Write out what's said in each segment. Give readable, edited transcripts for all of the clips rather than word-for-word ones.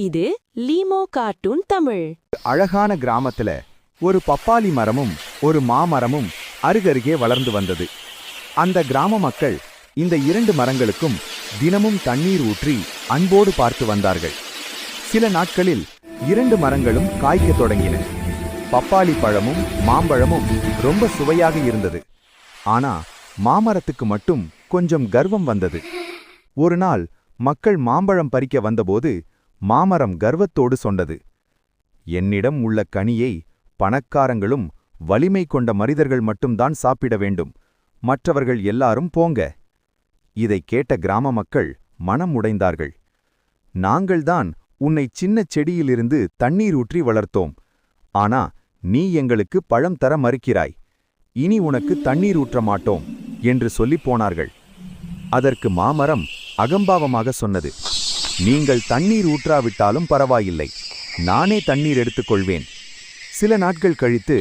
இது லீமோ கார்ட்டூன் தமிழ். அழகான கிராமத்துல ஒரு பப்பாளி மரமும் ஒரு மாமரமும் அருகருகே வளர்ந்து வந்தது. அந்த கிராம மக்கள் இந்த இரண்டு மரங்களுக்கும் தினமும் தண்ணீர் ஊற்றி அன்போடு பார்த்து வந்தார்கள். சில நாட்களில் இரண்டு மரங்களும் காய்க்கத் தொடங்கின. பப்பாளி பழமும் மாம்பழமும் ரொம்ப சுவையாக இருந்தது. ஆனா மாமரத்துக்கு மட்டும் கொஞ்சம் கர்வம் வந்தது. ஒரு நாள் மக்கள் மாம்பழம் பறிக்க வந்தபோது மாமரம் கர்வத்தோடு சொன்னது, என்னிடம் உள்ள கனியை பணக்காரங்களும் வலிமை கொண்ட மனிதர்கள் மட்டும்தான் சாப்பிட வேண்டும், மற்றவர்கள் எல்லாரும் போங்க. இதைக் கேட்ட கிராம மக்கள் மனம் உடைந்தார்கள். நாங்கள்தான் உன்னை சின்னச் செடியிலிருந்து தண்ணீர் ஊற்றி வளர்த்தோம், ஆனா நீ எங்களுக்கு பழம் தர மறுக்கிறாய், இனி உனக்கு தண்ணீர் ஊற்ற மாட்டோம் என்று சொல்லிப் போனார்கள். அதற்கு மாமரம் அகம்பாவமாக சொன்னது, நீங்கள் தண்ணீர் ஊற்றாவிட்டாலும் பரவாயில்லை, நானே தண்ணீர் எடுத்துக்கொள்வேன். சில நாட்கள் கழித்து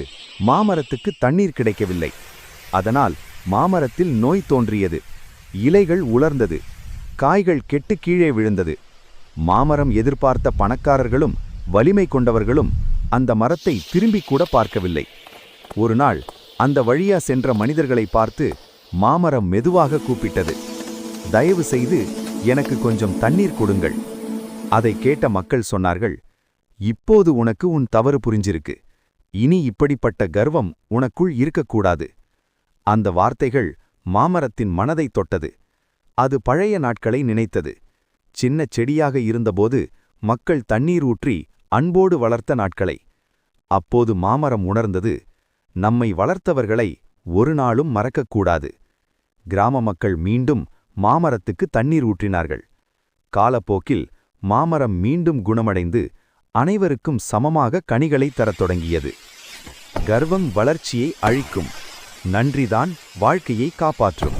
மாமரத்துக்கு தண்ணீர் கிடைக்கவில்லை. அதனால் மாமரத்தில் நோய் தோன்றியது. இலைகள் உலர்ந்தது, காய்கள் கெட்டு கீழே விழுந்தது. மாமரம் எதிர்பார்த்த பணக்காரர்களும் வலிமை கொண்டவர்களும் அந்த மரத்தை திரும்பிக் கூட பார்க்கவில்லை. ஒரு நாள் அந்த வழியா சென்ற மனிதர்களை பார்த்து மாமரம் மெதுவாக கூப்பிட்டது, தயவு செய்து எனக்கு கொஞ்சம் தண்ணீர் கொடுங்கள். அதை கேட்ட மக்கள் சொன்னார்கள், இப்போது உனக்கு உன் தவறு புரிஞ்சிருக்கு, இனி இப்படிப்பட்ட கர்வம் உனக்குள் இருக்கக்கூடாது. அந்த வார்த்தைகள் மாமரத்தின் மனதை தொட்டது. அது பழைய நாட்களை நினைத்தது. சின்ன செடியாக இருந்தபோது மக்கள் தண்ணீர் ஊற்றி அன்போடு வளர்த்த நாட்களை. அப்போது மாமரம் உணர்ந்தது, நம்மை வளர்த்தவர்களை ஒரு நாளும் மறக்கக்கூடாது. கிராம மக்கள் மீண்டும் மாமரத்துக்கு தண்ணீர் ஊற்றினார்கள். காலப்போக்கில் மாமரம் மீண்டும் குணமடைந்து அனைவருக்கும் சமமாக கனிகளை தரத் தொடங்கியது. கர்வம் வளர்ச்சியை அழிக்கும், நன்றிதான் வாழ்க்கையை காப்பாற்றும்.